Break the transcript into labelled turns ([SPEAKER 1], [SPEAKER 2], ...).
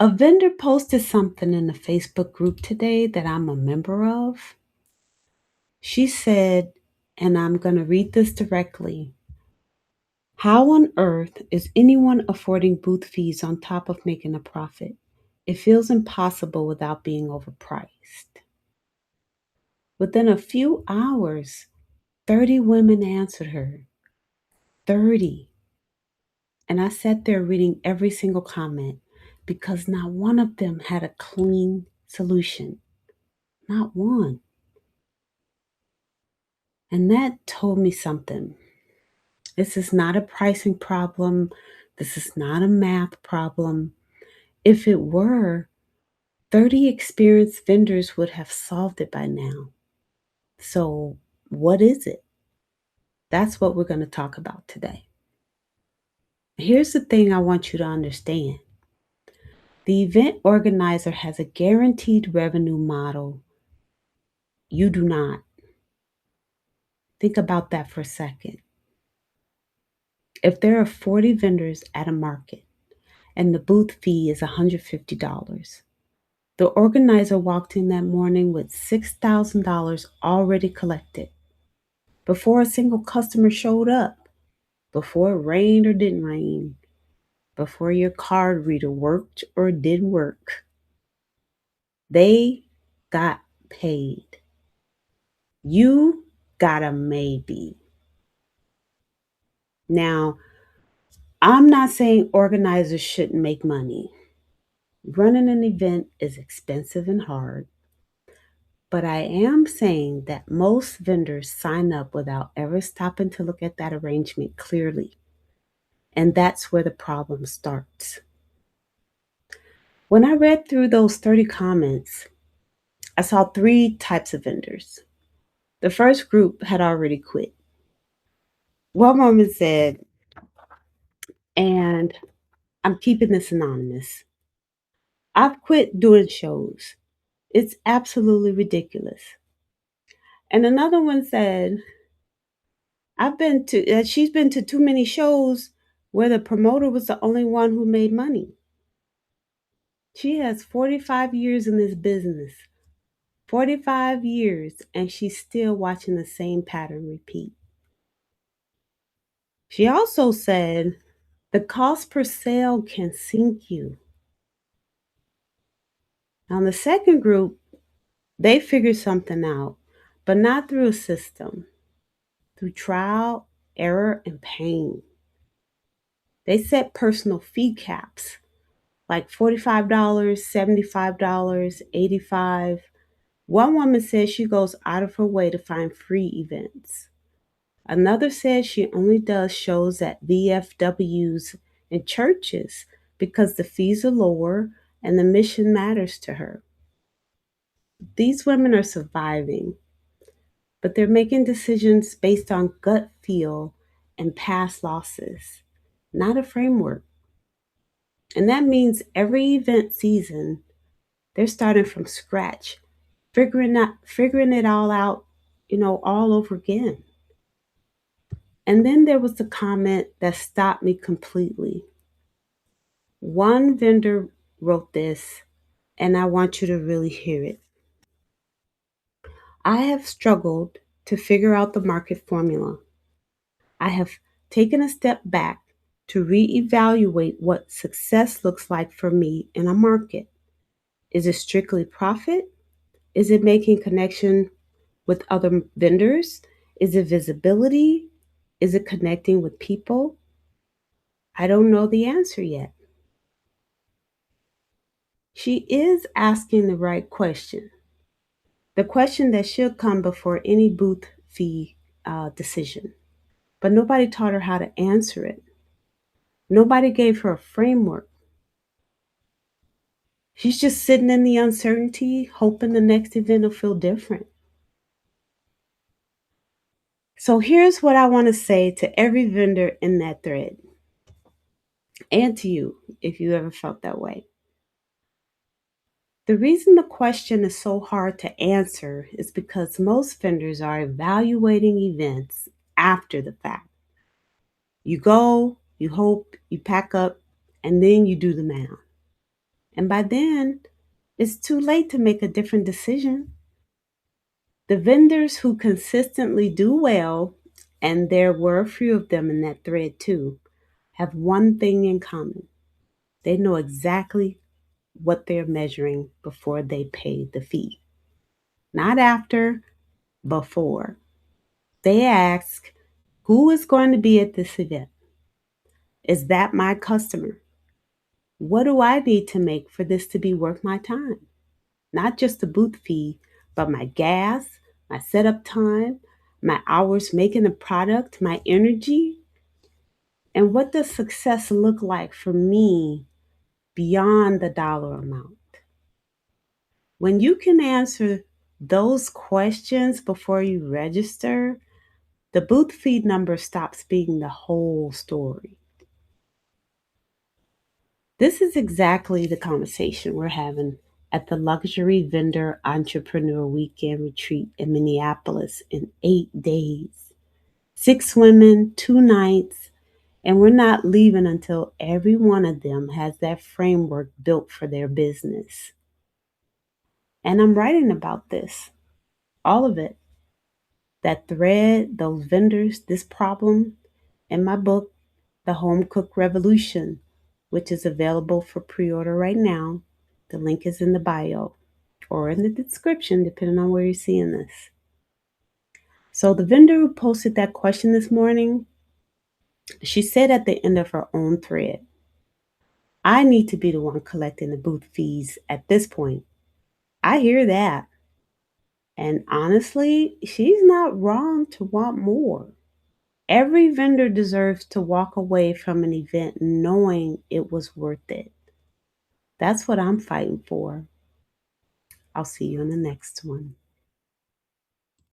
[SPEAKER 1] A vendor posted something in the Facebook group today that I'm a member of. She said, and I'm going to read this directly. How on earth is anyone affording booth fees on top of making a profit? It feels impossible without being overpriced. Within a few hours, 30 women answered her. 30. And I sat there reading every single comment because not one of them had a clean solution. Not one. And that told me something. This is not a pricing problem. This is not a math problem. If it were, 30 experienced vendors would have solved it by now. So, what is it? That's what we're going to talk about today. Here's the thing I want you to understand: the event organizer has a guaranteed revenue model. You do not. Think about that for a second. If there are 40 vendors at a market and the booth fee is $150, the organizer walked in that morning with $6,000 already collected before a single customer showed up, before it rained or didn't rain, before your card reader worked or didn't work. They got paid. You got a maybe. Now, I'm not saying organizers shouldn't make money. Running an event is expensive and hard, but I am saying that most vendors sign up without ever stopping to look at that arrangement clearly. And that's where the problem starts. When I read through those 30 comments, I saw three types of vendors. The first group had already quit. One woman said, and I'm keeping this anonymous, I've quit doing shows. It's absolutely ridiculous. And another one said, she's been to too many shows where the promoter was the only one who made money. She has 45 years in this business, 45 years, and she's still watching the same pattern repeat. She also said the cost per sale can sink you. Now, the second group, they figured something out, but not through a system, through trial, error, and pain. They set personal fee caps like $45, $75, $85. One woman says she goes out of her way to find free events. Another says she only does shows at VFWs and churches because the fees are lower and the mission matters to her. These women are surviving, but they're making decisions based on gut feel and past losses, not a framework. And that means every event season, they're starting from scratch, figuring it all out, all over again. And then there was the comment that stopped me completely. One vendor wrote this, and I want you to really hear it. I have struggled to figure out the market formula. I have taken a step back to reevaluate what success looks like for me in a market. Is it strictly profit? Is it making connection with other vendors? Is it visibility? Is it connecting with people? I don't know the answer yet. She is asking the right question, the question that should come before any booth fee decision. But nobody taught her how to answer it. Nobody gave her a framework. She's just sitting in the uncertainty, hoping the next event will feel different. So here's what I want to say to every vendor in that thread, and to you if you ever felt that way. The reason the question is so hard to answer is because most vendors are evaluating events after the fact. You go, you hope, you pack up, and then you do the math. And by then, it's too late to make a different decision. The vendors who consistently do well, and there were a few of them in that thread too, have one thing in common. They know exactly what they're measuring before they pay the fee. Not after, before. They ask, who is going to be at this event? Is that my customer? What do I need to make for this to be worth my time? Not just the booth fee, but my gas, my setup time, my hours making the product, my energy. And what does success look like for me beyond the dollar amount? When you can answer those questions before you register, the booth feed number stops being the whole story. This is exactly the conversation we're having at the Luxury Vendor Entrepreneur Weekend Retreat in Minneapolis in 8 days. 6 women, 2 nights, and we're not leaving until every one of them has that framework built for their business. And I'm writing about this, all of it. That thread, those vendors, this problem in my book, The Home Cook Revolution, which is available for pre order right now. The link is in the bio or in the description, depending on where you're seeing this. So, the vendor who posted that question this morning, she said at the end of her own thread, I need to be the one collecting the booth fees at this point. I hear that. And honestly, she's not wrong to want more. Every vendor deserves to walk away from an event knowing it was worth it. That's what I'm fighting for. I'll see you in the next one.